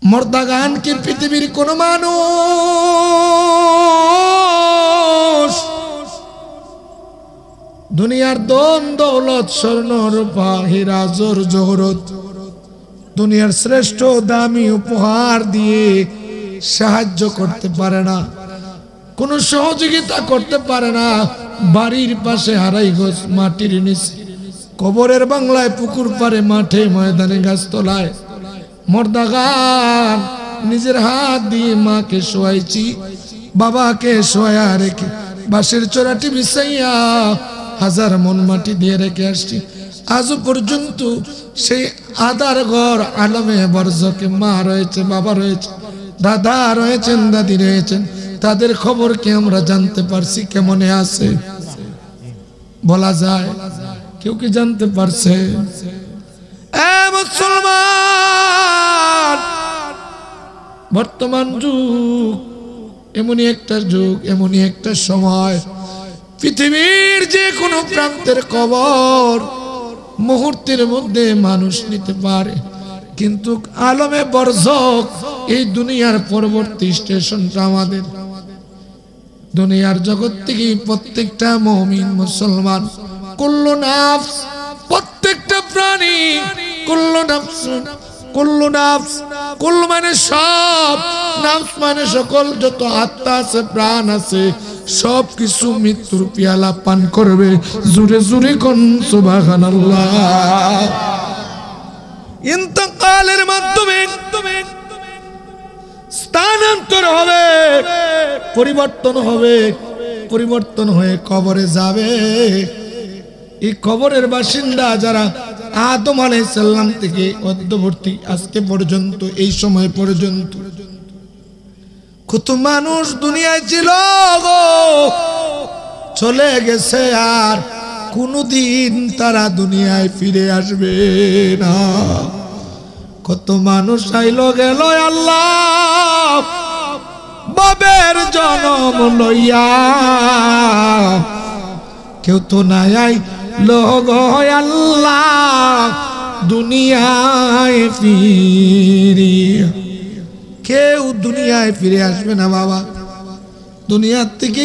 মর্দাগান কি পৃথিবীর কোন মানুষ দুনিয়ার ধন দৌলত স্বর্ণ রূপা হীরা জহরত দুনিয়ার শ্রেষ্ঠ দামি উপহার দিয়ে সাহায্য করতে পারে না, কোনো সহযোগিতা করতে পারে না। বাড়ির পাশে আড়াই গজ মাটির নিচে, কবরের বাংলায় পুকুর পারে, মাঠে ময়দানে গাছতলায় মর্দাগান নিজের হাত দিয়ে মাকে শোয়াইছি, বাবাকে শোয়া রেখে বাঁশের চোরাটি বিছাইয়া হাজার মন মাটি দিয়ে রেখে আসছি। আজও পর্যন্ত সেই আদার ঘর আলমে বরজকে মা রয়েছে, বাবা রয়েছে, দাদা রয়েছেন, দাদি রয়েছেন, তাদের খবর কি আমরা জানতে পারছি কেমনে আছে? বলা যায়? কেউ কি জানতে পারছে? মুসলমান, বর্তমান যুগ এমনই একটা যুগ, এমনই একটা সময়, পৃথিবীর যে কোনো প্রান্তের কবর মুহূর্তের মধ্যে মানুষ নিতে পারে, কিন্তু আলমে বরজক এই দুনিয়ার পরবর্তী স্টেশনটা আমাদের। দুনিয়ার জগৎ থেকে প্রত্যেকটা মুমিন মুসলমান, কুল্লু নাফস, প্রত্যেকটা প্রাণী, কুল্লু নাফস, কুল্লু নাফস, কুল মানে সব, নাফস মানে সকল, যত আত্মা আছে, প্রাণ আছে, সব কিছু মৃত্যুর পিয়ালা পান করবে। জুরে জুরে কোন সুবহানাল্লাহ। ইন্তেকালের মাধ্যমে স্থানান্তর হবে, পরিবর্তন হবে, পরিবর্তন হয়ে কবরে যাবে। এই কবরের বাসিন্দা যারা আদম আলাইহিস সালাম থেকে অদ্যবর্তী আজকে পর্যন্ত, এই সময় পর্যন্ত কত মানুষ দুনিয়ায় ছিল গো, চলে গেছে, আর কোনদিন তারা দুনিয়ায় ফিরে আসবে না। কত মানুষ আইলো গেল আল্লাহ বাবের জনম লইয়া, কেউ তো নাই লোগ আল্লাহ দুনিয়ায় ফিরিয়া। কেউ দুনিয়ায় ফিরে আসবে না বাবা, দুনিয়ার থেকে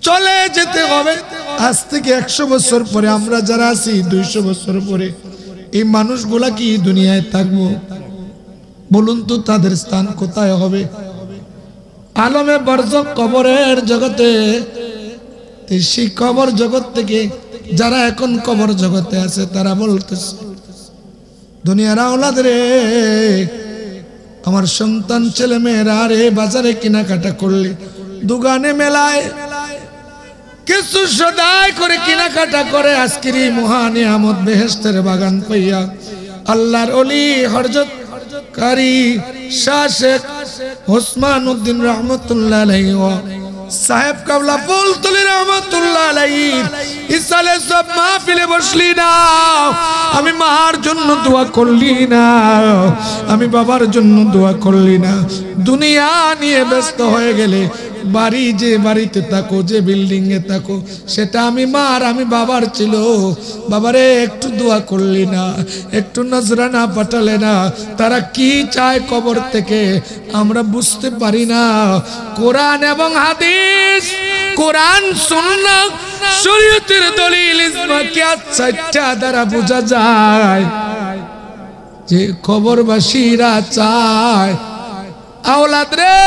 চলে যেতে হবে। আজ থেকে 100 বছর পরে আমরা যারা আছি, 200 বছর পরে এই মানুষগুলা কি দুনিয়ায় থাকবো? বলুন তো, তাদের স্থান কোথায় হবে? আলমে বরজক কবরের জগতে। সেই কবর জগৎ থেকে যারা এখন কবর জগতে আছে তারা বলতেছে, দুনিয়ার আওলাদ রে, আমার সন্তান ছেলে মেয়েরা রে, বাজারে কেনাকাটা করলে, দোকানে মেলায় কিছু সদাই করে কেনাকাটা করে আজকের এই মহান নিয়ামত বেহেশতের বাগান পাইয়া আল্লাহর ওলি হযরত কারি শাহ শেখ ওসমান উদ্দিন রহমতুল্লাহ আলাইহি সাহেব কাবলা ফুলতলি রহমতুল্লাহ আলাইহি ইসালে সব মাহফিলে বসলি না, আমি মার জন্য দোয়া করলি না, আমি বাবার জন্য দোয়া করলি না। দুনিয়া নিয়ে ব্যস্ত হয়ে গেলে বাড়ি, যে বাড়িতে থাকো, যে বিল্ডিং এ থাকো, সেটা আমি মার, আমি বাবার ছিল। বাবারে একটু দোয়া করলি না, একটু নজরানা পাঠালে না। তারা কি চায় কবর থেকে আমরা বুঝতে পারি না। কোরআন এবং হাদিস, কোরআন সুন্নাহ শরীয়তের দলিল ইজমাকিয়াত চারটা দ্বারা বোঝা যায় যে কবরবাসীরা চায়, আওলাদ রে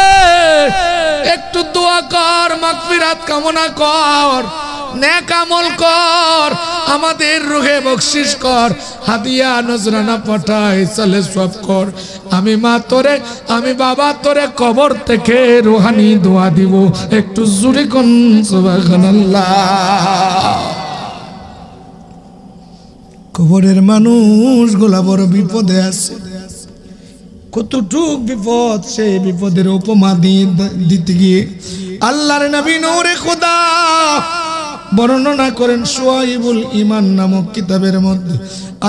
একটু দোয়া কর, মাগফিরাত কামনা কর, নেক আমল কর, আমাদের রুহে বকশিশ কর, হাদিয়া নজরানা পাঠাই, চলে সব কর। আমি মা তোরে, আমি বাবা তোরে কবর থেকে রুহানি দোয়া দিব। একটু জোরে কোন সুবহানাল্লাহ। কবরের মানুষগুলা বড় বিপদে আছে। কতটুক বিপদ, সেই বিপদের উপমা দিতে গিয়ে আল্লাহর নবী নূরে খোদা বর্ণনা করেন শুআইবুল ঈমান নামক কিতাবের মধ্যে।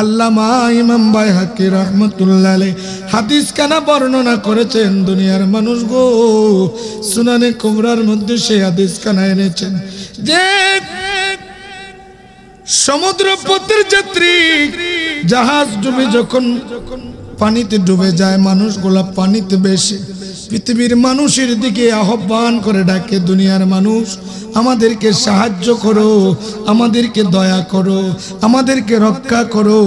আল্লামা ইমাম বাইহাকি রাহমাতুল্লাহ আলাইহি হাদিস কানা বর্ণনা করেছেন। দুনিয়ার মানুষ গো, সুনানে কুবরার মধ্যে সেই হাদিস কানা এনেছেন যে সমুদ্র পথের যাত্রী জাহাজ ডুবে যখন পানিতে ডুবে যায়, মানুষগুলা পানিতে বেশে পৃথিবীর মানুষের দিকে আহ্বান করে ডাকে, দুনিয়ার মানুষ আমাদেরকে সাহায্য করো, আমাদেরকে দয়া করো, আমাদেরকে রক্ষা করো।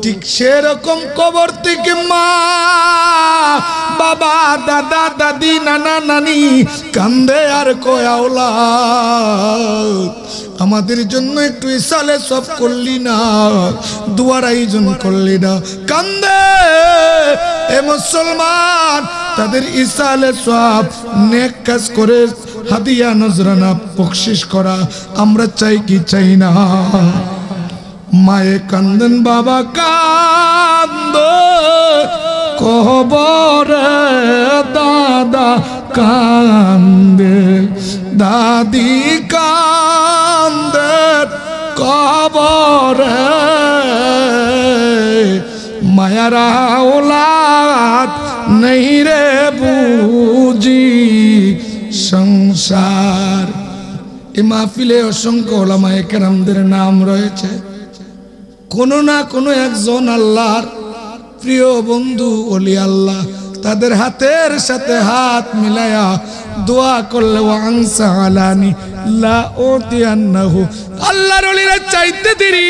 ঠিক সেরকম কবর থেকে মা বাবা দাদা দাদি নানা নানি কান্দে আর কয় আওলাদ আমাদের জন্য একটু ইসালে সব করলি না, দুয়ার আয়োজন করলি না, কান্দে এ মুসলমান। তাদের ইসালে সব নেক কাজ করে হাদিয়া নজরানা বকশিশ করা আমরা চাই কি চাই না? মায়ে কান্দেন বাবা কান্দে কবরে, দাদা কান্দে দাদি কান্দে কবরে, মায়ারা ওলাদ নেই রে বুঝি সংসার। এই মাহফিলে অসংখ্য ওলামায়ে কেরামদের নাম রয়েছে, কোনো না কোনো একজন আল্লাহর প্রিয় বন্ধু ওলি আল্লাহ তাদের হাতের সাথে হাত মিলায়া দোয়া করলে ওয়াংসা আলানি লা ওতিয়ান্নাহু, আল্লাহর ওলিরা চাইতে দেরি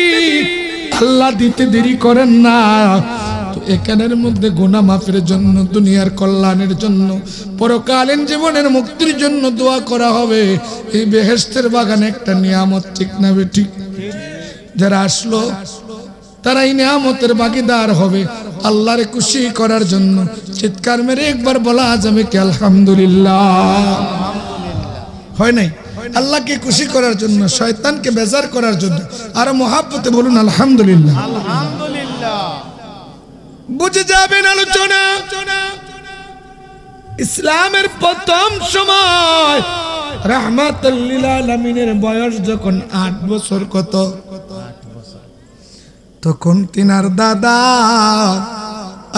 আল্লাহ দিতে দেরি করেন না। তো এখানের মধ্যে গুনাহ মাফের জন্য, দুনিয়ার কল্যাণের জন্য, পরকালীন জীবনের মুক্তির জন্য দোয়া করা হবে। এই বেহেশতের বাগানে একটা নিয়ামত, ঠিক না বেঠিক? যারা আসলো তারা এই নিয়ামতের ভাগীদার হবে আল্লাহর খুশি করার জন্য। চিৎকার মেরে একবার বলা যাবে কি আলহামদুলিল্লাহ? হয় নাই? আল্লাহকে খুশি করার জন্য, শয়তানকে বেজার করার জন্য। আর মহাব্বতে বলুন আলহামদুলিল্লাহ। বুঝে যাবেন আলোচনা। ইসলামের প্রথম সময় রাহমাতুল লিল আলামিনের বয়স যখন 8 বছর, কত তখন তিনার দাদা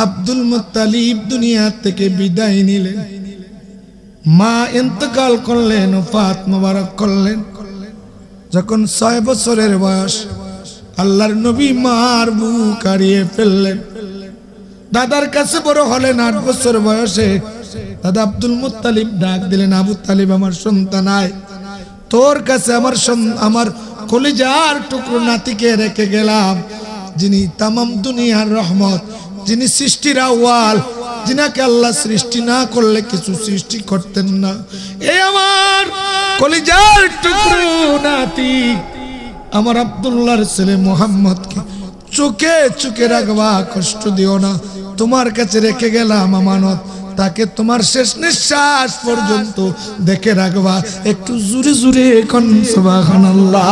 আব্দুল মুত্তালিব দুনিয়া থেকে বিদায় নিলেন। মা ইন্তেকাল করলেন, ওফাত মোবারক করলেন। যখন 6 বছরের বয়স আল্লাহর নবী মার বুক হারিয়ে ফেললেন। দাদার কাছে বড় হলেন 8 বছর বয়সে। দাদা আব্দুল মুত্তালিব ডাক দিলেন, আবু তালিব আমার সন্তান আয়, তোর কাছে আমার কলিজার টুকরো নাতিকে রেখে গেলাম, যিনি তামাম দুনিয়ার রহমত, যিনি সৃষ্টির আউয়াল, যিনাকে আল্লাহ সৃষ্টি না করলে কিছু সৃষ্টি করতেন না। এই আমার কলিজার টুকরো নাতি আমার আব্দুল্লাহর ছেলে মুহাম্মদকে চোখে চোখে রাখবা, কষ্ট দিও না, তোমার কাছে রেখে গেলাম আমানত, তাকে তোমার শেষ নিঃশ্বাস পর্যন্ত দেখে রাখবা। একটু জোরে জোরে এখন সুবহানাল্লাহ।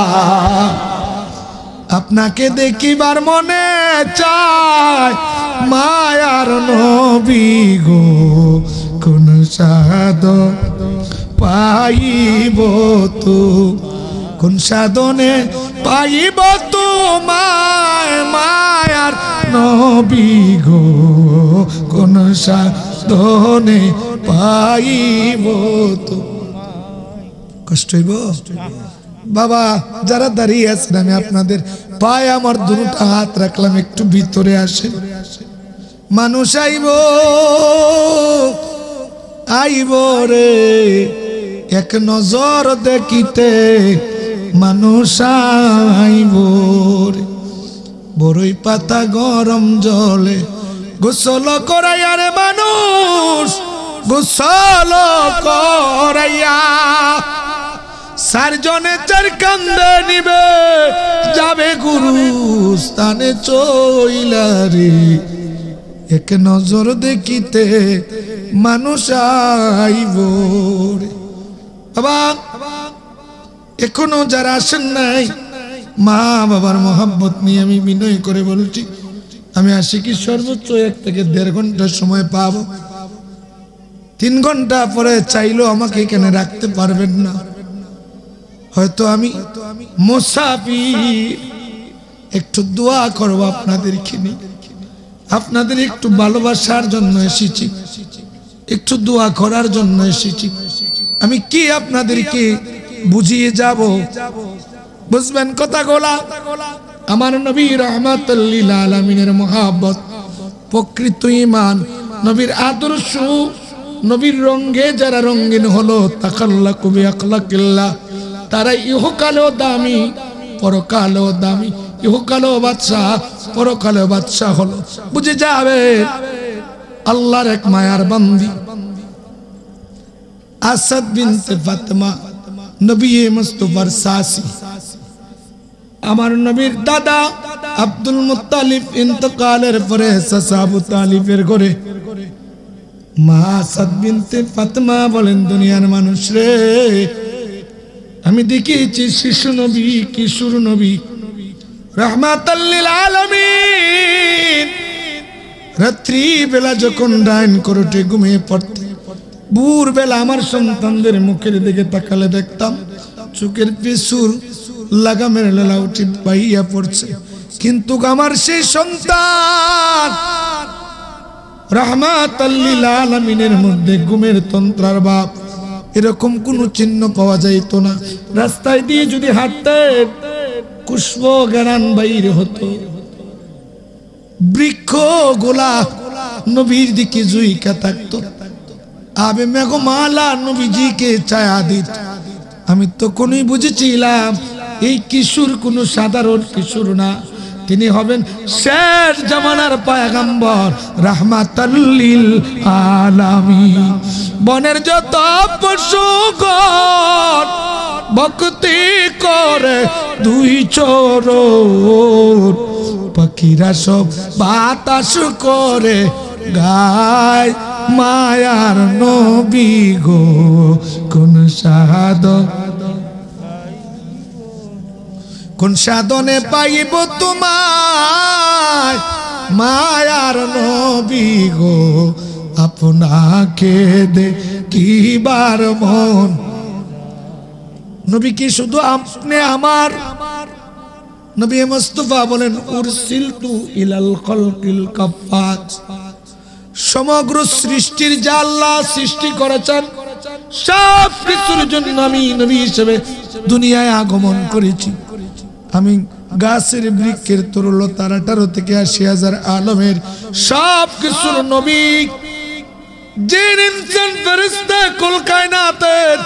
আপনাকে দেখিবার মনে চায় মায়ার নবী গো, কোন সাধন পাইব তো, কোন সাধনে পাইব তোমায় মায়ার নবী গো, কোন সাধনে পাইব তো। কষ্ট হইব বাবা? যারা দাঁড়িয়ে আছেন আমি আপনাদের পায়ে আমার দুটো হাত রাখলাম, একটু ভিতরে আসেন। মানুষ আইব আইব রে এক নজর দেখিতে, মানুষ আইব রে বড়ই পাতা গরম জলে গোসল করাইয়া রে মানুষ গোসল করাইয়া, 4 জনে 4 কান্দে নিবে যাবে গুরু স্থানে চইলা রে, এক নজর দেখিতে মানুষ আইব রে। বাবা এখনো যারা আসেন নাই, মা বাবার মহব্বত নিয়ে আমি বিনয় করে বলছি, আমি আসি কি সর্বোচ্চ 1 থেকে 1.5 ঘন্টা সময় পাবো। 3 ঘন্টা পরে চাইলেও আমাকে এখানে রাখতে পারবেন না। হয়তো আমি মুসাফির, একটু দোয়া করব আপনাদেরকে নিয়ে, আপনাদের একটু ভালোবাসার জন্য এসেছি, একটু দোয়া করার জন্য এসেছি। আমি কি আপনাদেরকে বুঝিয়ে যাব? বুঝবেন কথাগুলা? আমার নবী রাহমাতুল লিল আলামিনের মহব্বত প্রকৃত ঈমান, নবীর আদর্শ, নবীর রঙে যারা রঙিন হলো, তাকাল্লাকু বিআখলাকিল্লাহ, তারা ইহকালেও দামি পরকালেও দামি, ইহকালেও বাদশাহ পরকালেও বাদশাহ হলো। বুঝে যাবে আল্লাহর এক মায়ার বান্দি আসাদ বিনতে ফাতেমা, নবী মুস্তাফার সাসি, আমার নবীর দাদা আব্দুল মুত্তালিব ইন্তেকালের পরে চাচা আবু তালিবের ঘরে মা আসাদ বিনতে ফাতেমা বলেন, দুনিয়ার মানুষ রে, আমি দেখিয়েছি শিশু নবী, কিশোর নবী, রাহমাতাল লিল আলামিন, রাত্রি বেলা যখন ডাইন করোটে ঘুমিয়ে পড়তে, ভোর বেলা আমার সন্তানদের মুখের দিকে তাকালে দেখতাম চোখের পিছুর লাগামের লালা উঠে বাইয়া পড়ছে। কিন্তু আমার সেই সন্তান রাহমাতাল লিল আলামিনের মধ্যে ঘুমের তন্ত্রার বাপ, এরকম কোন চিহ্ন পাওয়া যাইত না। রাস্তায় দিয়ে যদি হাঁটতেন পুষ্প গান বাইরে হতো, বৃক্ষ গোলা নবীর দিকে জুইকা থাকতো, আবে মেঘমালা নবীজিকে ছায়া দিত। আমি তখনই বুঝেছিলাম এই কিশোর কোনো সাধারণ কিশোর না, তিনি হবেন শেষ জামানার পয়গম্বর, রাহমাতাল লিল আলামিন। বনের যত পশুগণ ভক্তি করে দুই চরণ, পাখিরা সব বাতাস করে গায় মায়ার নবী গো, কোন সাধনে পাইব তোমায় মায়ার নবী গো, আপনাকে দেখিবার মন। নবী কি শুধু আপনি আমার? নবী মুস্তাফা বলেন, উরসিলতু ইলাল খালকিল কাফাত, সমগ্র সৃষ্টির যা আল্লাহ সৃষ্টি করেছেন সব কিছুর জন্য আমি নবী হিসেবে দুনিয়ায় আগমন করেছি। আমি গাছের বৃক্ষের তরুলতার 18 থেকে 80,000 আলমের সব কিছুর নবী। জিন ইনসান ফেরেশতা কুল কায়নাতের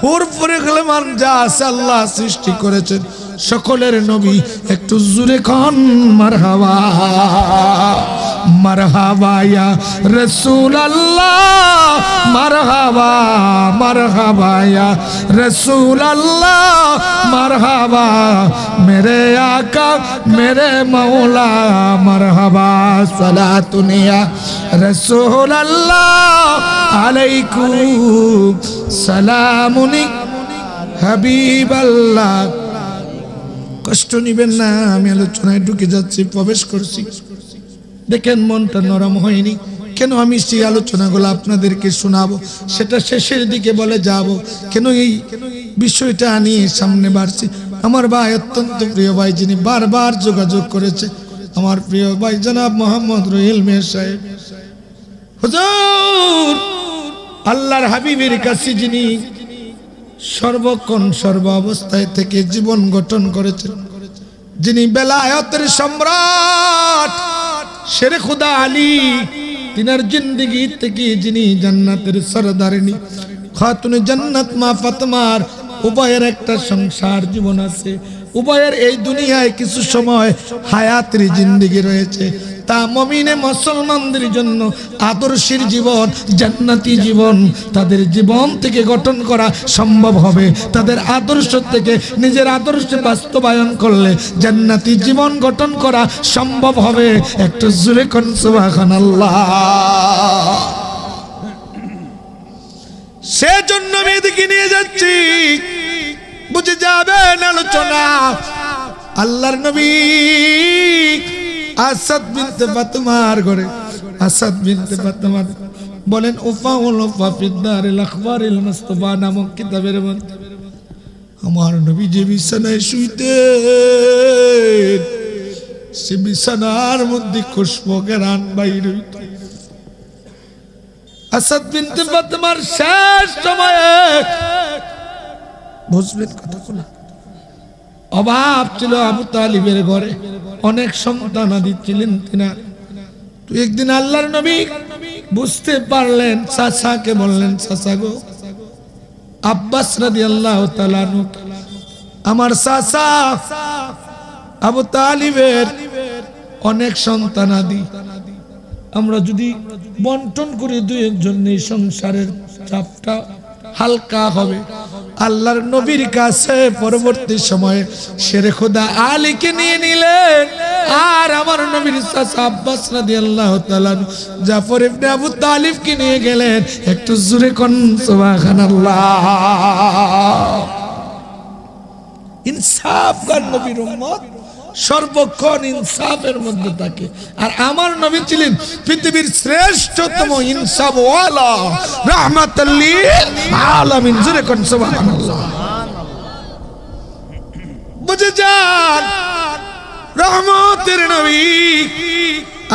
হুর পরিকল্পনা যা আছে আল্লাহ সৃষ্টি করেছেন সকলের নবী। একটু জোরে কোন মারহাবা, মারহাবা ইয়া রাসূলুল্লাহ, মারহাবা মারহাবা ইয়া রাসূলুল্লাহ, মারহাবা মেরে আকা মেরে মৌলা, মারহাবা সালাতুন ইয়া রাসূলুল্লাহ আলাইকুম সালামুন হাবিবাল্লাহ। কষ্ট নিবেন না, আমি আলোচনায় ঢুকে যাচ্ছি, প্রবেশ করছি। দেখেন মনটা নরম হয়নি কেন? আমি সেই আলোচনাগুলো আপনাদেরকে শোনাবো, সেটা শেষের দিকে বলে যাব কেন এই বিষয়টা নিয়ে সামনে বাড়ছি। আমার ভাই, অত্যন্ত প্রিয় ভাই, যিনি বারবার যোগাযোগ করেছে, আমার প্রিয় ভাই জনাব মোহাম্মদ রহিল মিয়া সাহেব হুজুর, আল্লাহর হাবিবের কাছে যিনি সর্বক্ষণ সর্ব অবস্থায় থেকে জীবন গঠন করেছেন, যিনি বেলায়েতের সম্রাট শেরে খুদা আলী, তিনার জিন্দেগি থেকে যিনি জান্নাতের সরদারিনী খাতুনে জান্নাত মা ফাতেমার উভয়ের একটা সংসার জীবন আছে, উভয়ের এই দুনিয়ায় কিছু সময় হায়াতের জিন্দেগি রয়েছে। তা মুমিনে মুসলমানদের জন্য আদর্শের জীবন, জান্নাতি জীবন তাদের জীবন থেকে গঠন করা সম্ভব হবে। তাদের আদর্শ থেকে নিজের আদর্শ বাস্তবায়ন করলে জান্নাতি জীবন গঠন করা সম্ভব হবে। একটু জোরে কোন সুবহানাল্লাহ। সেজন্য আমি এদিকে নিয়ে যাচ্ছি, বুঝে যাবেন আলোচনা। আল্লাহর নবী আসাদ বিনতে ফাতেমার ঘরে, আসাদ বিনতে ফাতেমা বলেন উফাউল উফা ফিদ্দারিল আখবারিল মুস্তাফা নামক কিতাবের মধ্যে আমার নবী যে বিছানায় শুইতেন সে বিছানার মধ্যে খুশবু ঘ্রাণ বাইর হইত। আসাদ বিনতে ফাতেমার শেষ সময়ে বুঝবেন কথাগুলো, অভাব ছিল আবু তালিবের ঘরে, অনেক সন্তানাদি ছিলেন তিনার, তো একদিন আল্লাহর নবী বুঝতে পারলেন, চাচাকে বললেন, চাচা গো, আব্বাস রাদিয়াল্লাহু তাআলা আনহু আমার চাচা আবু তালিবের অনেক সন্তানাদি, আমরা যদি বন্টন করি দুই একজন এই সংসারের চাপটা হালকা হবে। আল্লাহর নবীর কাছে পরবর্তী সময়ে শেরে খোদা আলীকে নিয়ে নিলেন, আর আমার নবীর চাচা আব্বাস রাদিয়াল্লাহু তাআলা জাফর ইবনে আবু তালিবকে নিয়ে গেলেন। একটু জোরে কোন সুবহানাল্লাহ। ইনসাফ গান নবীর উম্মত সর্বক্ষণ ইনসাফের মধ্যে থাকে। আর আমার নবী ছিলেন পৃথিবীর শ্রেষ্ঠতম ইনসাফ ওয়ালা, রাহমাতাল লিল আলামিন। জোরে কোন সুবহানাল্লাহ। বুঝে যান রহমতের নবী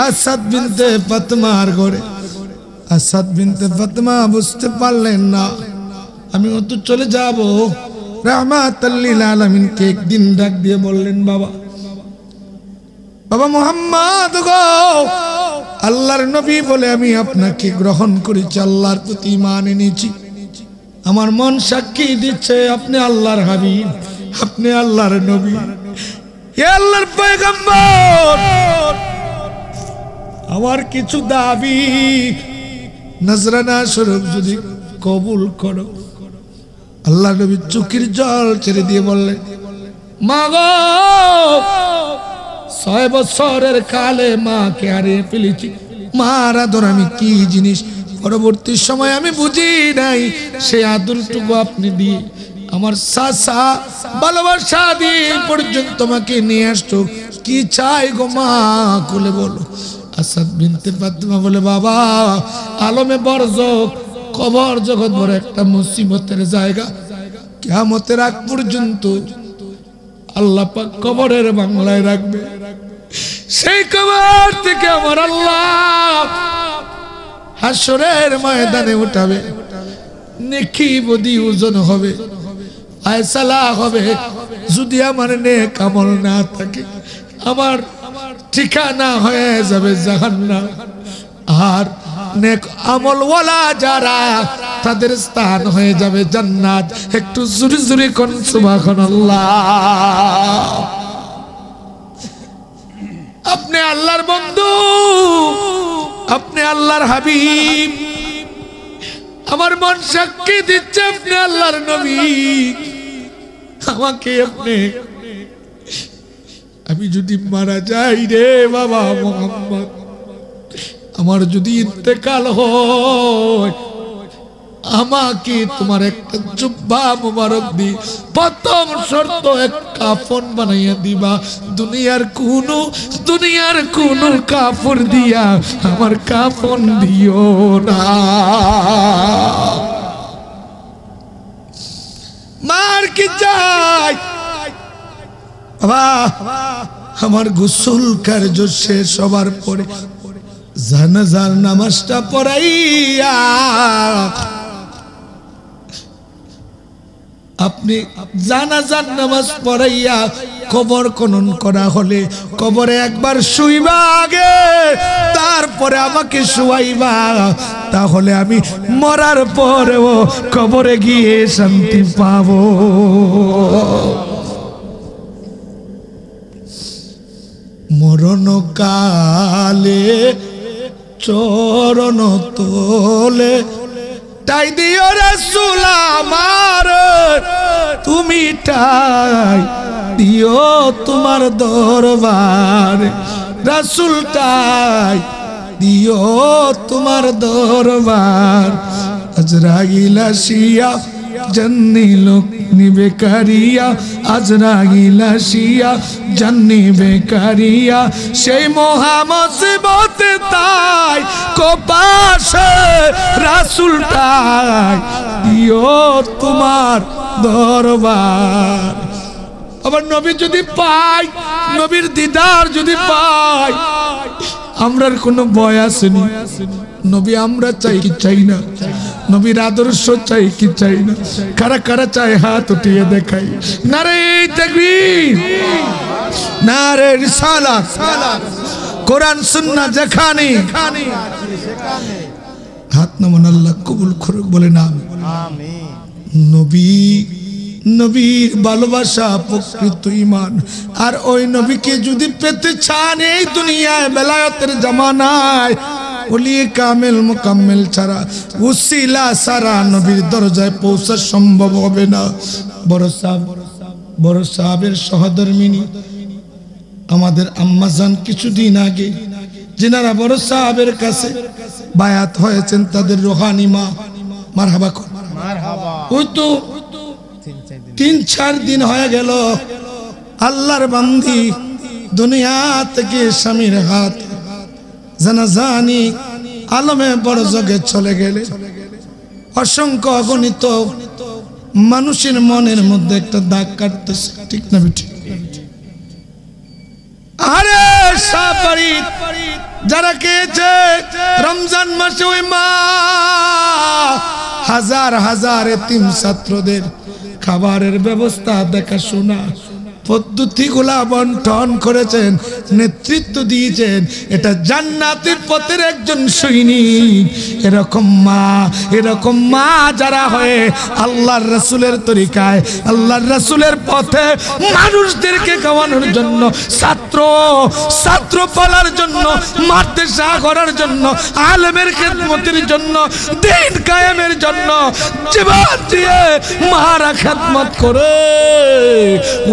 আসাদ বিনতে ফাতেমার ঘরে। আসাদ বিনতে ফাতেমা বুঝতে পারলেন না আমি তো চলে যাব। রাহমাতাল লিল আলামিনকে একদিন ডাক দিয়ে বললেন, বাবা বাবা মুহাম্মদ গো, আল্লাহর নবী বলে আমি আপনাকে গ্রহণ করেছি, আল্লাহর প্রতি ঈমান এনেছি। আমার মন সাক্ষী দিচ্ছে আপনি আল্লাহর হাবিব, আপনি আল্লাহর নবী, হে আল্লাহর পয়গম্বর। আমার কিছু দাবি নজরানা স্বরূপ যদি কবুল করো। আল্লাহর নবী চোখের জল ছেড়ে দিয়ে বললেন, মা গো, 6 বছরের কালে মাকে হারিয়ে ফেলেছি। মার আদর আমি কি জিনিস পরবর্তী সময় আমি বুঝি নাই। সেই আদরটুকু আপনি দিয়ে আমার চাচা ভালোবাসা দিয়ে পর্যন্ত তোমাকে নিয়ে আসতো, কি চাই গো মা খুলে বলো। আসাদ বিনতে ফাতেমা বলে, বাবা আলমে বরজক কবর জগৎ বড় একটা মুসিবতের জায়গা। কিয়ামতের আগ পর্যন্ত আল্লাহ পাক কবরের বাংলায় রাখবে। সেই কবর থেকে আমার আল্লাহ হাসরের ময়দানে উঠাবে। নেকি বদি ওজন হবে, ফয়সালা হবে। যদি আমার নেক আমল না থাকে আমার ঠিকানা হয়ে যাবে জাহান্নাম। আর নেক আমল ওয়ালা যারা তাদের স্থান হয়ে যাবে জান্নাত। একটু জোরে জোরে কোন সুবহানাল্লাহ। আপনি আল্লাহর বন্ধু, আপনি আল্লাহর হাবিব, আমার মন সাক্ষী দিচ্ছে আপনি আল্লাহর নবী। আমাকে আপনি, আমি যদি মারা যাই রে বাবা মুহাম্মদ, আমার যদি ইন্তেকাল হয়, আমাকে তোমার একটা জুব্বা মুবারক দি প্রথম শর্ত এক কাফন বানাইয়া দিবা। দুনিয়ার কোন কাপড় দিয়া আমার কাফন দিও না। মার কি চাই বাবা, আমার গোসল কার্য শেষ হবার পরে জানাজার নামাজটা পড়াইয়া আপনি জানাজার নামাজ পড়াইয়া কবর খনন করা হলে কবরে একবার শুইবা আগে, তারপরে আমাকে শুয়াইবা। তাহলে আমি মরার পরেও কবরে গিয়ে শান্তি পাবো। মরণ কালে চরণ তোলে তাই দিও রাসূল আমার, তুমি তাই দিও তোমার দরবার। রাসূল তাই দিও তোমার দরবার। আজরাইল আসিয়া জান্নি লোক নিবে কারিয়া, আজরাইল আসিয়া জান্নি বেকারিয়া। সেই মহা মুসিবতে তাই কোপাশে রাসূল তাই দিও তোমার দরবার। আবার নবী যদি পাই, নবীর দিদার যদি পাই, আমরার কোনো ভয় আসেনি। নবী আমরা চাই কি চাই না, নবীর আদর্শ চাই কি চাই না, কারা কারা চাই হাত উঠিয়ে দেখাই। নারে তাকবীর, নারে রিসালাত। কোরআন সুন্নাহ যেখানে হাত নামান, আল্লাহ কবুল করুক, বলেন আমিন। নবী, নবীর ভালোবাসা প্রকৃত ঈমান। আর ওই নবীকে যদি পেতে চান এই দুনিয়ায় বেলায়েতের জামানায়, ওলিয়ে কামেল মুকাম্মেল ছাড়া, উসিলা ছাড়া নবীর দরজায় পৌঁছা সম্ভব হবে না। বড় সাহাবের সহধর্মিনী আমাদের আম্মাজান কিছুদিন আগে যিনারা বড় সাহাবের কাছে বায়াত হয়েছেন, তাদের রুহানি মা, মারহাবা কর, ওই তো 3-4 দিন হয়ে গেল আল্লাহর বান্দি দুনিয়া থেকে স্বামীর হাত জানাজানি আলমে বড় জগে চলে গেলে অসংখ্য অগণিত মানুষের মনের মধ্যে একটা দাগ কাটতেছে, ঠিক না বেঠিক? আরে সাপারি যারা খেয়েছে রমজান মাসে, ওই মা হাজার হাজার এতিম ছাত্রদের খাবারের ব্যবস্থা দেখাশোনা পদ্ধতিগুলা বন্টন করেছেন, নেতৃত্ব দিয়েছেন। এটা জান্নাতের পথের একজন সৈনিক। এরকম মা যারা হয়ে আল্লাহর রাসূলের তরিকায়, আল্লাহর রাসূলের পথে মানুষদেরকে খাওয়ানোর জন্য, ছাত্র পালার জন্য, মাদ্রাসা করার জন্য, আলেমের খেদমতের জন্য, দ্বীন কায়েমের জন্য জীবন দিয়ে মারা খেদমত করে,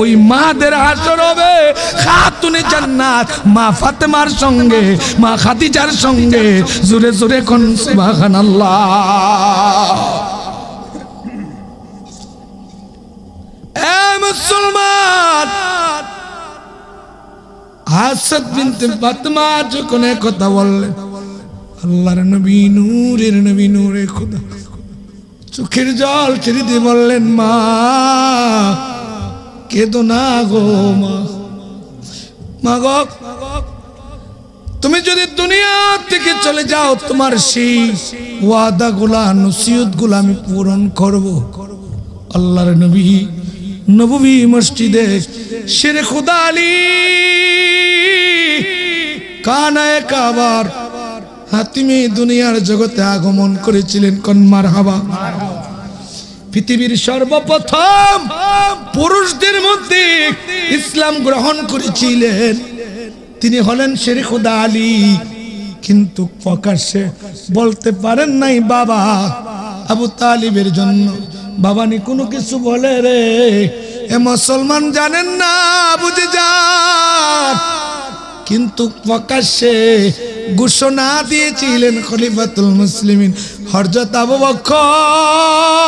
ওই মাদের হাসর হবে খাতুনে জান্নাত মা ফাতেমার সঙ্গে, মা খাদিজার সঙ্গে। জোরে জোরে কোন সুবহানাল্লাহ। এ মুসলমান, হাসদ বিনতে ফাতেমা যখন কথা বললেন, আল্লাহর নবী নূরের নবী, নূরে খোদা, চোখের জল ছেড়ে দিয়ে বললেন, মা কেঁদো না গো মা গো, তুমি যদি দুনিয়া থেকে চলে যাও, তোমার সেই ওয়াদা গুলা, নসিহত গুলা আমি পূরণ করব। আল্লাহর নবী মসজিদে শেরে খুদা আলী কানায়ে কাবার হাতিমে দুনিয়ার জগতে আগমন করেছিলেন। কোন মারহাবা। পৃথিবীর সর্বপ্রথম পুরুষদের মধ্যে ইসলাম গ্রহণ করেছিলেন তিনি হলেন শেরে খুদা আলী। কিন্তু প্রকাশ্যে বলতে পারেন নাই বাবা আবু তালিবের জন্য। বাবানি কোনো কিছু বলে রে, এ মুসলমান জানেন না, বুঝে যান। কিন্তু প্রকাশ্যে ঘোষণা দিয়েছিলেন খলিফাতুল মুসলিমিন হযরত আবু বকর।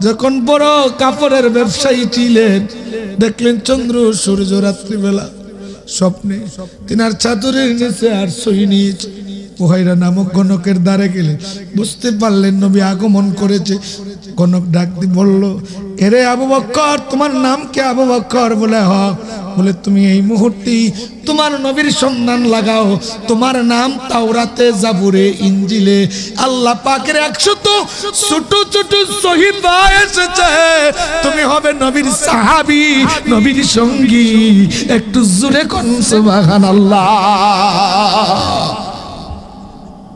যখন বড় কাপড়ের ব্যবসায়ী ছিলেন, দেখলেন চন্দ্র সূর্য রাত্রিবেলা স্বপ্নে তিনার চাদরের নিচে আর সৈনিক ওহাইরা নামক গণকের দ্বারে গেলে বুঝতে পারলেন নবী আগমন করেছে। গণক ডাক দিয়ে বলল, এরে আবু বকর, তোমার নাম কি? আবু বকর বলে হ। বলে তুমি এই মুহূর্তে তোমার নবীর সন্ধান লাগাও। তোমার নাম তাওরাতে, জাবুরে, ইনজিলে আল্লাহ পাকের 100 ছোট ছোট সহিফা এসেছে। তুমি হবে নবীর সাহাবী, নবীর সঙ্গী। একটু জোরে কোন সুবহানাল্লাহ।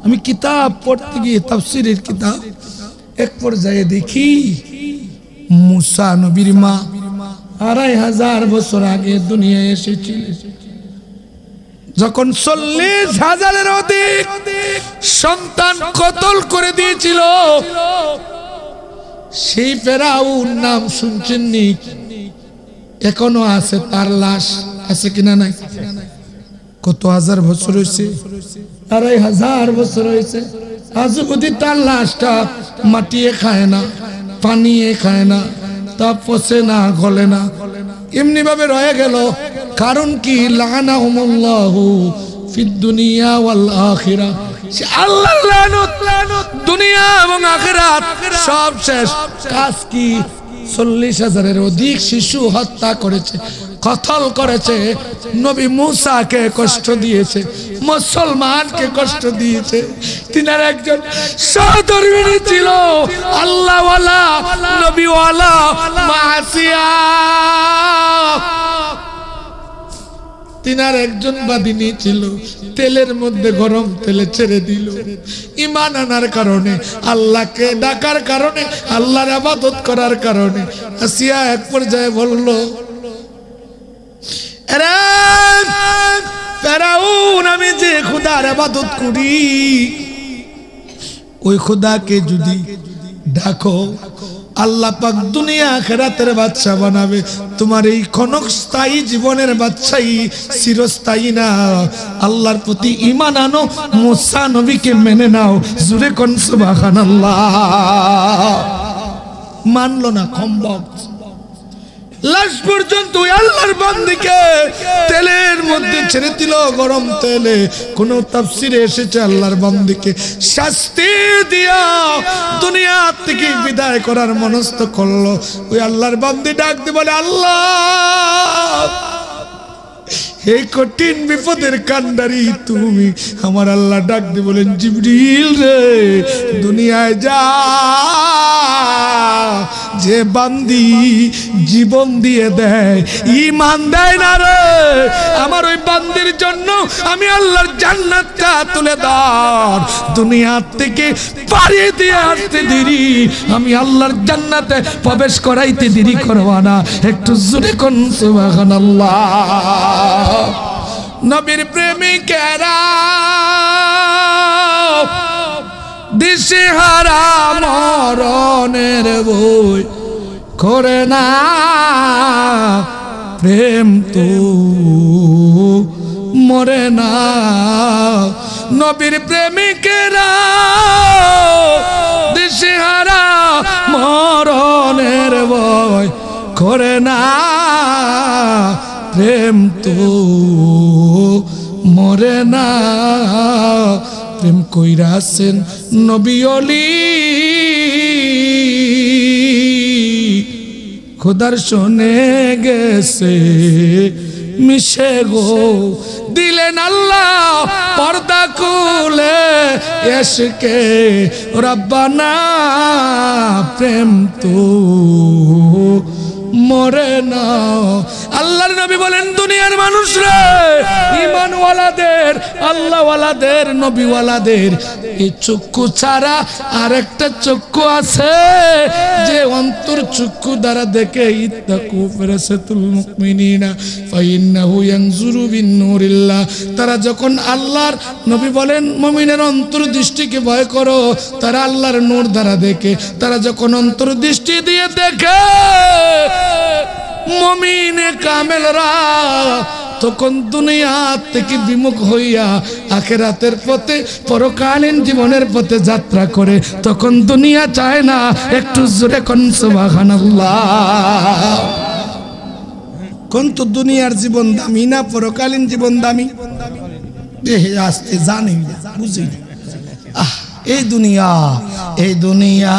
আমি কিতাব পড়তে গিয়ে, তাফসীরের কিতাব, এক পর্যায়ে দেখি মুসা নবীর মা 2500 বছর আগে দুনিয়ায় এসেছিলেন। যখন 40,000-এর অধিক সন্তান কতল করে দিয়েছিল, সেই ফেরাউন নাম শুনছেননি? এখনো আছে তার লাশ, আছে কিনা নাই? কত হাজার বছর হয়েছে? 2500 বছর হয়েছে। আজ অবধি তার লাশটা মাটিয়ে খায় না, পানিয়ে খায় না, তা পচে না, গলে না, এমনি ভাবে রয়ে গেল। কারণ কি? লানাহুমুল্লাহু ফিদ দুনিয়া ওয়াল আখিরা। আল্লাহর লানত দুনিয়া এবং আখিরাত সব শেষ। কাজ কি? 40,000-এর অধিক শিশু হত্যা করেছে, কতল করেছে। নবী মুসাকে কষ্ট দিয়েছে, মুসলমানকে কষ্ট দিয়েছে। তিনার একজন সহধর্মিণী ছিল, আল্লাহওয়ালা, নবীওয়ালা, মা আসিয়া। তিনার একজন বাদিনী ছিল, তেলের মধ্যে গরম তেলে ছেড়ে দিল। ঈমান আনার কারণে, আল্লাহকে ডাকার কারণে, আল্লাহর ইবাদত করার কারণে আসিয়া এক পর্যায়ে বলল, আরে ফেরাউন, আমি যে খোদার ইবাদত করি ওই খোদাকে যদি ডাকো, আল্লাহ পাক দুনিয়া আখিরাতের বাদশা বানাবে। তোমার এই ক্ষণস্থায়ী জীবনের বাদশাই চিরস্থায়ী না। আল্লাহর প্রতি ঈমান আনো, মুসা নবীকে মেনে নাও। জোরে কোন সুবহানাল্লাহ। মানলো না, কম্বক লাশ পর্যন্ত আল্লাহর বান্দিকে তেলের মধ্যে ছেড়ে দিল, গরম তেলে। কোন তাফসিরে এসেছে আল্লাহর বান্দিকে শাস্তি দিয়া দুনিয়া থেকে বিদায় করার মনস্থ করলো। ওই আল্লাহর বান্দি ডাক দিয়ে বলে, আল্লাহ, এই কঠিন বিপদের কান্ডারি তুমি। আমার আল্লাহ ডাক দিয়ে বলেন, জিবরিল রে, দুনিয়ায় যা, যে বান্দি জীবন দিয়ে দেয়, ঈমান দেয় না রে, আমার ওই বান্দির জন্য আমি আল্লাহর জান্নাতটা তুলে দাও। দুনিয়া থেকে পাড়ি দিয়ে আসতে দেরি, আমি আল্লাহর জান্নাতে প্রবেশ করাইতে দেরি করবা না। একটু জোরে কোন সুবহানাল্লাহ। নবীর প্রেমিকেরা দিশেহারা মরণের বই করে না, প্রেম তো মরে না। নবীর প্রেমিকেরা দিশেহারা মরণের বই করে না, প্রেম তো মরে না। প্রেম কইরাছেন নবী ওলি, খোদার শোনে গেছে মিশে গো। দিলেন আল্লাহ পর্দা খুলে, এসকে রব্বানা, প্রেম তো মরে না। আল্লাহর নবী বলেন, দুনিয়ার মানুষরা, ঈমানওয়ালাদের, আল্লাহওয়ালাদের, নবীওয়ালাদের এই চক্ষু ছাড়া আরেকটা চক্ষু আছে, যে অন্তর চক্ষু দ্বারা দেখে। ইত্তাকু ফিরাসাতুল মুমিনিনা ফাইন্নাহু ইয়ানজুরু বিন-নূরিল্লাহ। তারা যখন আল্লাহর, নবী বলেন, মুমিনের অন্তর্দৃষ্টিকে ভয় করো, তারা আল্লাহর নূর দ্বারা দেখে। তারা যখন অন্তর্দৃষ্টি দিয়ে দেখে মুমিনে কামেলরা, তখন দুনিয়া থেকে বিমুখ হইয়া আখিরাতের পথে, পরকালীন জীবনের পথে যাত্রা করে। তখন দুনিয়া চায় না। একটু জোরে কোন সুবহানাল্লাহ। কোন তো দুনিয়ার জীবন দামি না, পরকালীন জীবন দামি? আসতে জানি না, বুঝি না। এই দুনিয়া, এই দুনিয়া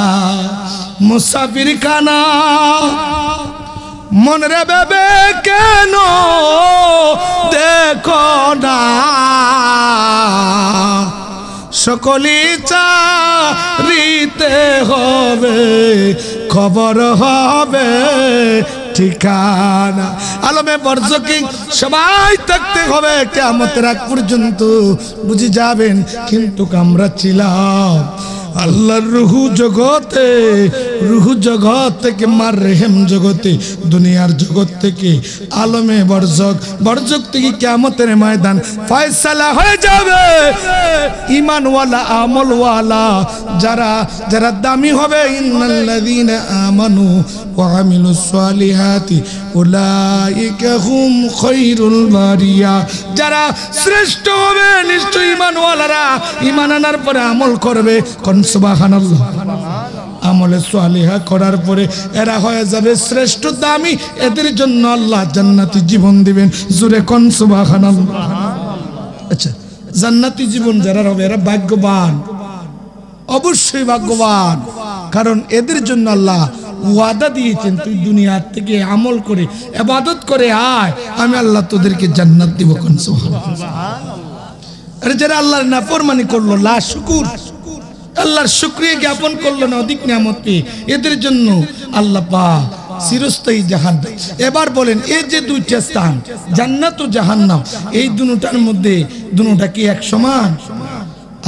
মুসাফির খানা, মন রে বেবে কেন দেখো না, সকলি চারিতে হবে, খবর হবে ঠিকানা। আলমে বরজকি সবাই থাকতে হবে কিয়ামতের আগ পর্যন্ত, বুঝে যাবেন। কিন্তু আমরা ছিলাম আল্লাহর রুহু জগতে, রুহু জগৎ থেকে মার রেহেম জগতে, দুনিয়ার জগৎ থেকে আলমে বরজক, বরজক থেকে কিয়ামতের ময়দান ফয়সালা হয়ে যাবে। ঈমানওয়ালা, আমলওয়ালা যারা যারা দামি হবে, ইন্নাল্লাযীনা আমানু ওয়া আমিলুস সালিহাতি উলাইকা হুম খায়রুল বারিয়া। যারা শ্রেষ্ঠ হবে নিশ্চয়ই ঈমানওয়ালারা, ঈমান আনার পরে আমল করবে। কোন সুবহানাল্লাহ। আমলে সালিহা করার পরে এরা হয়ে যাবে শ্রেষ্ঠ, দামি। এদের জন্য আল্লাহ জান্নাতি জীবন দিবেন। জোরে কোন সুবহানাল্লাহ। আচ্ছা, জান্নাতি জীবন যারা হবে এরা ভাগ্যবান, অবশ্যই ভাগ্যবান। কারণ এদের জন্য আল্লাহ ওয়াদা দিয়েছেন, তুই দুনিয়া থেকে আমল করে, ইবাদত করে আয়, আমি আল্লাহ তোদেরকে জান্নাত দিব। কোন সুবহানাল্লাহ। আরে যারা আল্লাহর নাফরমানি করলো, লা শুকুর, আল্লাহর শুকরিয়া জ্ঞাপন করলো না অধিক নিয়ামত পেয়ে, এদের জন্য আল্লাহ পাক চিরস্থায়ী জাহান্নাম। এবার বলেন এই যে দুইটা স্থান জান্নাত ও জাহান্নাম, এই দুটার মধ্যে দুটা কি এক সমান?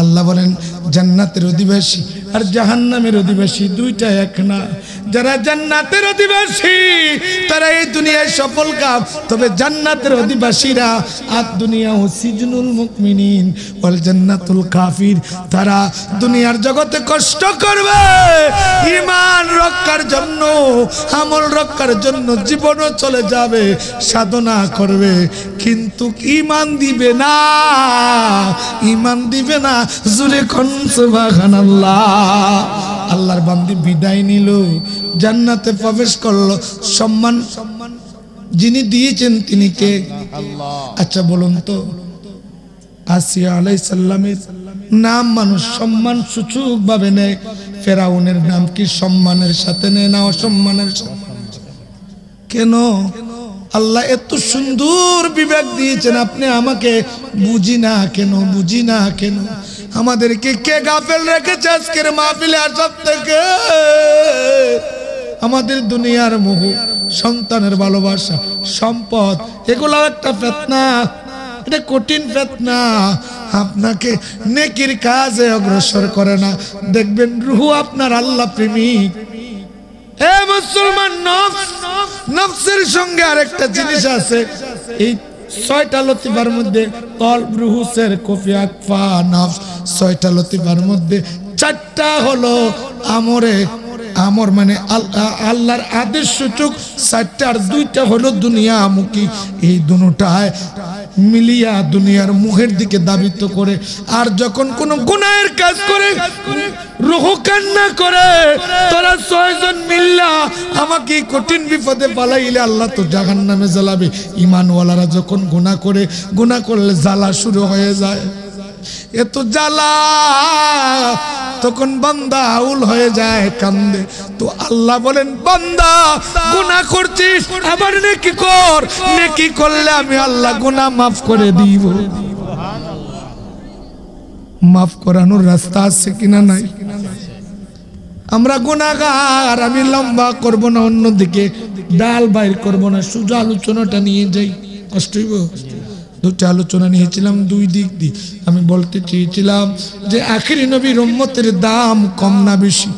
আল্লাহ বলেন জান্নাতের অধিবাসী আর জাহান্নামের অধিবাসী দুইটা এক না। যারা জান্নাতের অধিবাসী তারা এই দুনিয়ায় সফল কাম, তবে জান্নাতের অধিবাসীরা আর দুনিয়া ও সিজনুল মুমিনিন ওয়াল জান্নাতুল কাফির, তারা দুনিয়ার জগতে কষ্ট করবে ঈমান রক্ষার জন্য, আমল রক্ষার জন্য জীবনও চলে যাবে, সাধনা করবে, কিন্তু ঈমান দিবে না, ঈমান দিবে না। জোরে কোন সুবহানাল্লাহ। আল্লাহর বান্দি বিদায় নিল, জান্নাতে প্রবেশ করলো, সম্মান যিনি দিয়েছেন তিনি কে? আচ্ছা বলুন তো, আসিয়া আলাইহিস সালামের নাম মানুষ সম্মান সূচক ভাবে নেয়, ফেরাউনের নাম কি সম্মানের সাথে নেয় না অসম্মানের সাথে? কেন? আল্লাহ এত সুন্দর বিবেক দিয়েছেন, আপনি আমাকে বুঝি না কেন? বুঝি না কেন? আমাদেরকে কে গাফেল রেখেছে আজকের মাহফিলে আসার থেকে? আমাদের দুনিয়ার মোহ, সন্তানের ভালোবাসা, সম্পদ, এগুলো একটা ফিতনা, এটা কঠিন ফিতনা, আপনাকে নেকির কাজে অগ্রসর করে না। দেখবেন রূহ আপনার আল্লাহ প্রেমিক। এ মুসলমান, নফসের সঙ্গে আরেকটা জিনিস আছে, এই 6টা লতিফার মধ্যে কলব, রূহ, সের, কফি, আকফা, নফস, 6টা লতিফার মধ্যে 4টা হলো আমরে, আমর মানে আল্লাহর আদেশ সূচক 4টা, আর 2টা হলো দুনিয়ামুখী। এই দুটোটায় মিলিয়া দুনিয়ার মুখের দিকে দাবিত করে। আর যখন কোন গুনাহের কাজ করে রূহ কান্না করে, তোরা 6 জন মিল্লা আমাকে কঠিন বিপদে পালাইলে আল্লাহ তো জাহান্নামে জ্বালাবে। ঈমানওয়ালারা যখন গুনাহ করে, গুনাহ করলে জ্বালা শুরু হয়ে যায়, এত জ্বালা, তখন বান্দা আউল হয়ে যায়, কান্দে। তো আল্লাহ বলেন বান্দা গুনাহ করছিস, আবার নেকি কর, নেকি করলে আমি আল্লাহ গুনাহ মাফ করে দিব। মাফ করানোর রাস্তা আছে কিনা? নাই। আমরা গুনাহগার, আমি লম্বা করব না, অন্যদিকে ডাল বাইর করব না, সোজা আলোচনাটা নিয়ে যাই, কষ্ট হইব। দুটো আলোচনা নিয়েছিলাম 2 দিক দিয়ে। আমি বলতে চেয়েছিলাম যে আখিরি নবীর উম্মতের দাম কম না বেশি?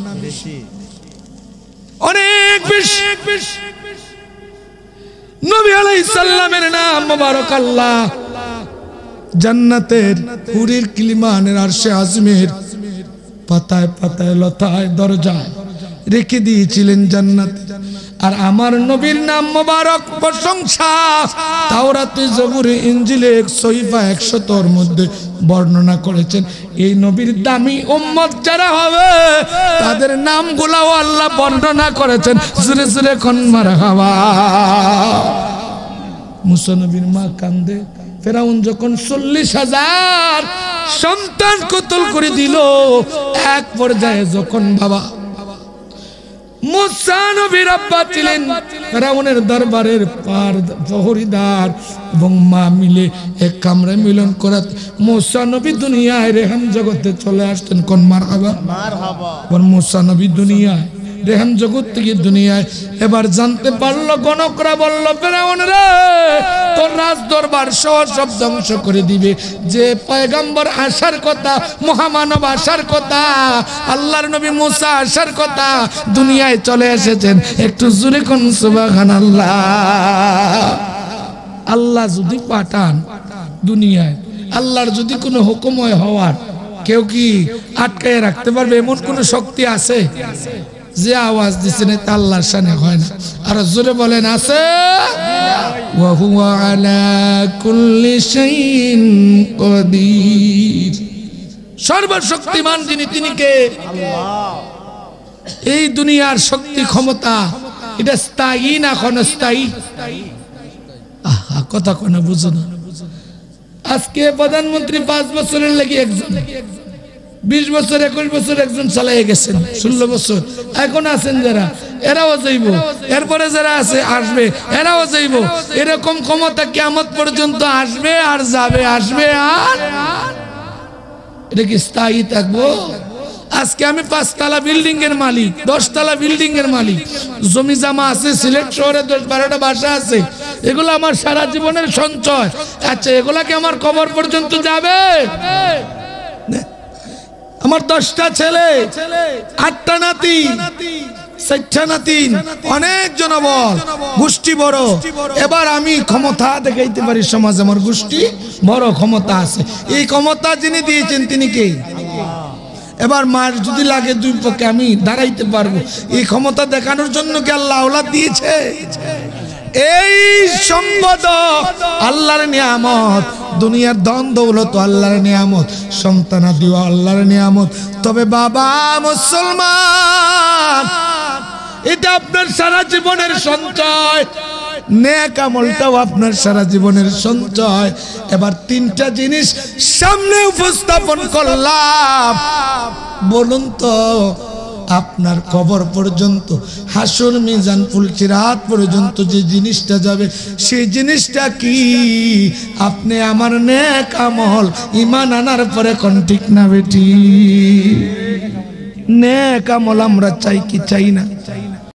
অনেক বেশি। নবী আলাইহিস সালামের নাম মোবারক আল্লাহ জান্নাতের হুরির কিলিমানের আরশে আজমের পাতায় পাতায় লতায় দরজায় রেখে দিয়েছিলেন জান্নাতে। আর আমার নবীর নাম মোবারক প্রশংসা তাওরাতে, জবুরে, ইনজিলে, সহিফা 100 মধ্যে বর্ণনা করেছেন। এই নবীর দামি উম্মত যারা হবে তাদের নামগুলাও আল্লাহ বর্ণনা করেছেন। জোরে জোরে কোন মারহাবা। মুসা নবীর মা কান্দে, ফেরাউন যখন 40,000 সন্তান কতল করে দিল, এক পর্যায়ে যখন বাবা মুসা নবীর আব্বা ছিলেন ফেরাউনের দরবারের প্রহরীদার এবং মা মিলে এক কামরায় মিলন করা, মুসা নবী দুনিয়ায় রেহাম জগতে চলে আসতেন। কোন মারহাবা। মুসা নবী দুনিয়ায় রেহাম জগৎ থেকে দুনিয়ায় এবার জানতে পারলো, গণকরা বলল ফেরাউন রে, তোর রাজ দরবার সব ধ্বংস করে দিবে। যে পয়গম্বর আসার কথা, মহামানব আসার কথা, আল্লাহর নবী মুসা আসার কথা, দুনিয়ায় চলে এসেছেন। একটু জোরে কোন সুবহানাল্লাহ। আল্লাহ যদি পাঠান দুনিয়ায়, আল্লাহর যদি কোনো হুকুম হয় হওয়ার, কেউ কি আটকায় রাখতে পারবে? এমন কোন শক্তি আছে? যে আওয়াজ দিচ্ছেন তা আল্লাহর শানে হয় না। আর জোরে বলেন আছে। ওয়া হুয়া আলা কুল্লি শাইইন কাদির, সর্বশক্তিমান যিনি, তিনি কে? আল্লাহ। এই দুনিয়ার শক্তি ক্ষমতা এটা স্থায়ী না ক্ষণস্থায়ী? কথা কোন বুঝো না। আজকে প্রধানমন্ত্রী 5 বছরের লাগি একজন, 20 বছর 21 বছর একজন চালিয়ে গেছেন, 16 বছর এখন আছেন যারা, এরাও যাইব, এরপরে যারা আছে আসবে, এরাও যাইব। এরকম ক্ষমতা কিয়ামত পর্যন্ত আসবে আর যাবে, আসবে আর। এটা কি স্থায়ী থাকবো? আজকে আমি 5 তলা বিল্ডিং এর মালিক, 10 তলা বিল্ডিং এর মালিক, জমি জামা আছে, সিলেট শহরে 10-12টা বাসা আছে, এগুলো আমার সারা জীবনের সঞ্চয়। আচ্ছা এগুলা কি আমার কবর পর্যন্ত যাবে? আমার 10টা ছেলে, 8টা নাতি, 4টা নাতি, অনেক জনবল, গোষ্ঠী বড়। এবার আমি ক্ষমতা দেখাইতে পারি সমাজে, আমার গোষ্ঠী বড় ক্ষমতা আছে। এই ক্ষমতা যিনি দিয়েছেন তিনি কে? এবার মার যদি লাগে দুই পক্ষে আমি দাঁড়াইতে পারবো। এই ক্ষমতা দেখানোর জন্য কি আল্লাহ আওলাদ দিয়েছে? এই সম্পদ আল্লাহর নিয়ামত, দুনিয়ার ধন দৌলত আল্লাহর নিয়ামত, সন্তানাদিও আল্লাহর নিয়ামত। তবে বাবা মুসলমান, এটা আপনার সারা জীবনের সঞ্চয়, নেক আমলটাও আপনার সারা জীবনের সঞ্চয়। এবার 3টা জিনিস সামনে উপস্থাপন করলাম, বলুন তো আপনার কবর পর্যন্ত, হাসর মিজান ফুলসিরাত পর্যন্ত যে জিনিসটা যাবে সেই জিনিসটা কি? আপনি আমার নেক আমল ঈমান আনার পরে কোন ঠিক না বেটি? নেক আমল আমরা চাই কি চাই না?